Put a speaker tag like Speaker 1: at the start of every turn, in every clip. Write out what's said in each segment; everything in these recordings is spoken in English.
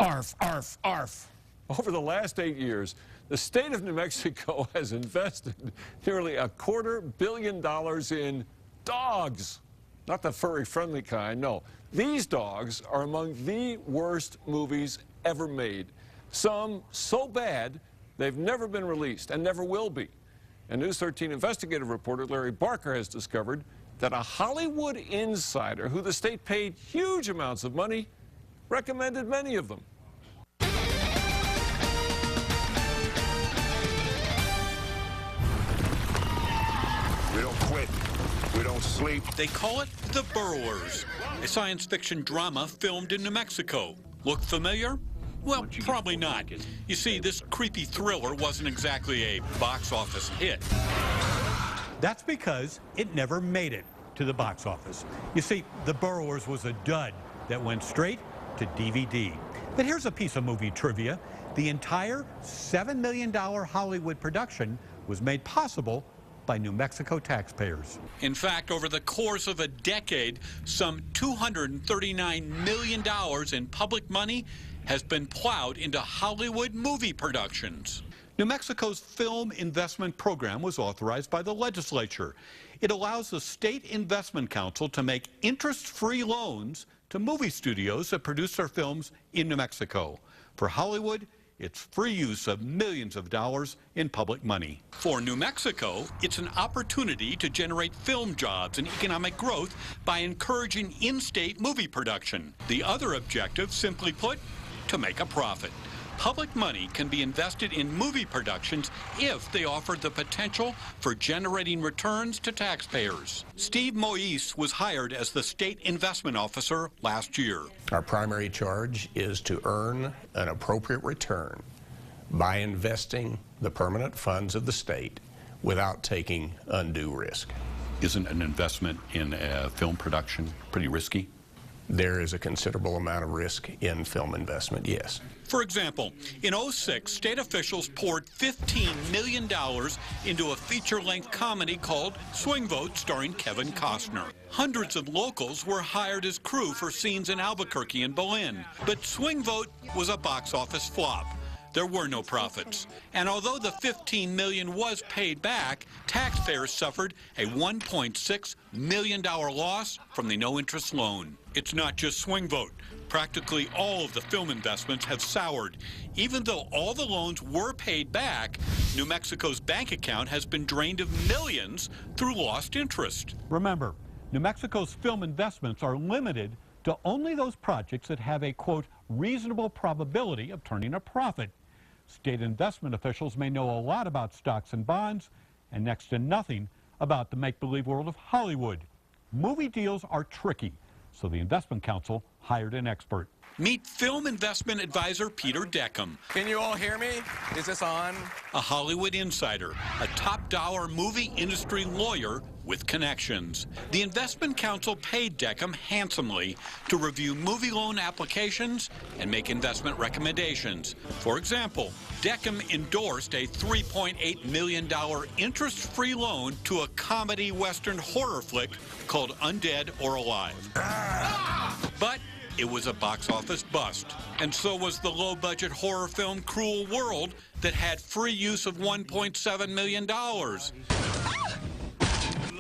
Speaker 1: Arf, arf, arf. Over the last 8 years, the state of New Mexico has invested nearly $250 million in dogs. Not the furry-friendly kind, no. These dogs are among the worst movies ever made. Some so bad, they've never been released and never will be. And News 13 investigative reporter Larry Barker has discovered that a Hollywood insider who the state paid huge amounts of money recommended many of them.
Speaker 2: We don't quit. We don't sleep.
Speaker 3: They call it The Burrowers, a science fiction drama filmed in New Mexico. Look familiar? Well, probably not. You see, this creepy thriller wasn't exactly a box office hit.
Speaker 4: That's because it never made it to the box office. You see, The Burrowers was a dud that went straight to DVD. But here's a piece of movie trivia. The entire $7 million Hollywood production was made possible by New Mexico taxpayers.
Speaker 3: In fact, over the course of a decade, some $239 million in public money has been plowed into Hollywood movie productions. New Mexico's film investment program was authorized by the legislature. It allows the State Investment Council to make interest-free loans to movie studios that produce their films in New Mexico. For Hollywood, it's free use of millions of dollars in public money. For New Mexico, it's an opportunity to generate film jobs and economic growth by encouraging in-state movie production. The other objective, simply put, to make a profit. Public money can be invested in movie productions if they offer the potential for generating returns to taxpayers. Steve Moise was hired as the state investment officer last year.
Speaker 5: Our primary charge is to earn an appropriate return by investing the permanent funds of the state without taking undue risk.
Speaker 3: Isn't an investment in a film production pretty risky?
Speaker 5: There is a considerable amount of risk in film investment, yes.
Speaker 3: For example, in '06, state officials poured $15 million into a feature-length comedy called Swing Vote, starring Kevin Costner. Hundreds of locals were hired as crew for scenes in Albuquerque and Belen. But Swing Vote was a box office flop. There were no profits. And although the $15 million was paid back, taxpayers suffered a $1.6 million loss from the no-interest loan. It's not just Swing Vote. Practically all of the film investments have soured. Even though all the loans were paid back, New Mexico's bank account has been drained of millions through lost interest.
Speaker 4: Remember, New Mexico's film investments are limited to only those projects that have a, quote, reasonable probability of turning a profit. State investment officials may know a lot about stocks and bonds and next to nothing about the make-believe world of Hollywood. Movie deals are tricky, so the Investment Council hired an expert.
Speaker 3: Meet film investment advisor Peter Deckham.
Speaker 6: Can you all hear me? Is this on?
Speaker 3: A Hollywood insider, a top-dollar movie industry lawyer with connections. The Investment Council paid Deckham handsomely to review movie loan applications and make investment recommendations. For example, Deckham endorsed a $3.8 million interest-free loan to a comedy western horror flick called Undead or Alive. But it was a box office bust, and so was the low-budget horror film Cruel World that had free use of $1.7 million.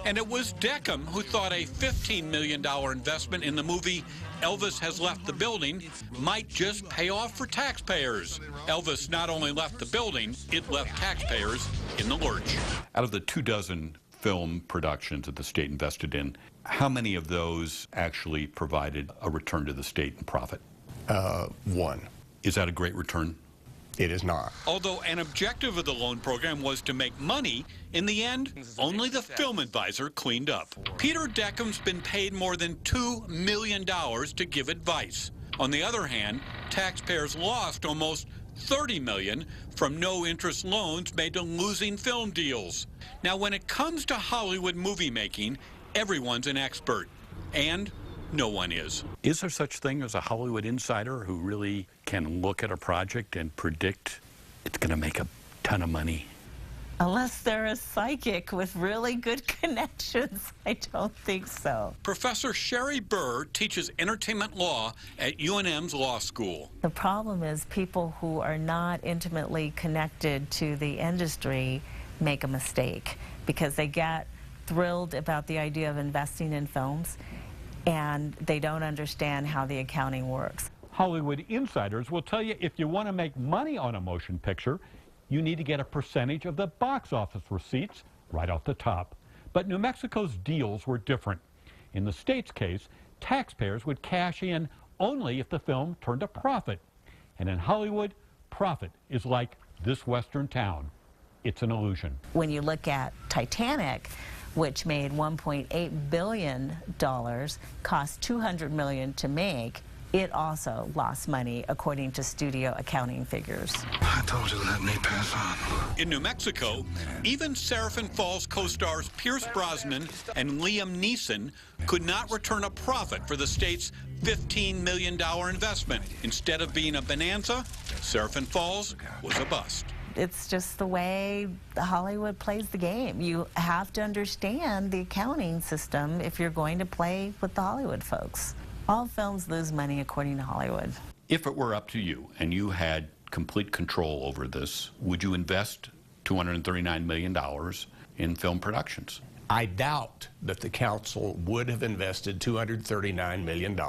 Speaker 3: And it was Deckham who thought a $15 million investment in the movie Elvis Has Left the Building might just pay off for taxpayers. Elvis not only left the building, it left taxpayers in the lurch. Out of the 24 film productions that the state invested in, how many of those actually provided a return to the state in profit?
Speaker 5: One.
Speaker 3: Is that a great return?
Speaker 5: It is not.
Speaker 3: Although an objective of the loan program was to make money, in the end, only the film advisor cleaned up. Peter Deckham's been paid more than $2 million to give advice. On the other hand, taxpayers lost almost $30 million from no-interest loans made to losing film deals. Now, when it comes to Hollywood movie making, everyone's an expert, and no one is. Is there such thing as a Hollywood insider who really can look at a project and predict it's going to make a ton of money?
Speaker 7: Unless they're a psychic with really good connections, I don't think so.
Speaker 3: Professor Sherry Burr teaches entertainment law at UNM's law school.
Speaker 7: The problem is people who are not intimately connected to the industry make a mistake because they get thrilled about the idea of investing in films and they don't understand how the accounting works.
Speaker 4: Hollywood insiders will tell you if you want to make money on a motion picture, you need to get a percentage of the box office receipts right off the top. But New Mexico's deals were different. In the state's case, taxpayers would cash in only if the film turned a profit. And in Hollywood, profit is like this western town. It's an illusion.
Speaker 7: When you look at Titanic, which made $1.8 billion, cost $200 million to make, it also lost money, according to studio accounting figures.
Speaker 8: I told you to let me pass on.
Speaker 3: In New Mexico, even Seraphin Falls co-stars Pierce Brosnan and Liam Neeson could not return a profit for the state's $15 million investment. Instead of being a bonanza, Seraphin Falls was a bust.
Speaker 7: It's just the way Hollywood plays the game. You have to understand the accounting system if you're going to play with the Hollywood folks. All films lose money according to Hollywood.
Speaker 3: If it were up to you and you had complete control over this, would you invest $239 million in film productions?
Speaker 5: I doubt that the council would have invested $239 million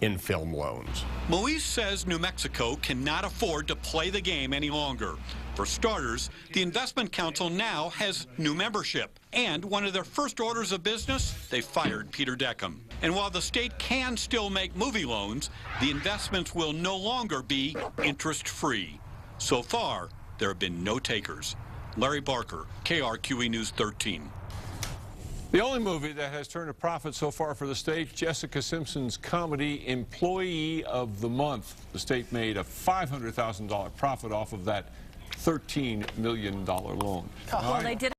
Speaker 5: in film loans.
Speaker 3: Moise says New Mexico cannot afford to play the game any longer. For starters, the Investment Council now has new membership. And one of their first orders of business, they fired Peter Deckham. And while the state can still make movie loans, the investments will no longer be interest-free. So far, there have been no takers. Larry Barker, KRQE News 13.
Speaker 1: The only movie that has turned a profit so far for the state, Jessica Simpson's comedy Employee of the Month. The state made a $500,000 profit off of that $13 million loan.
Speaker 7: Well, they did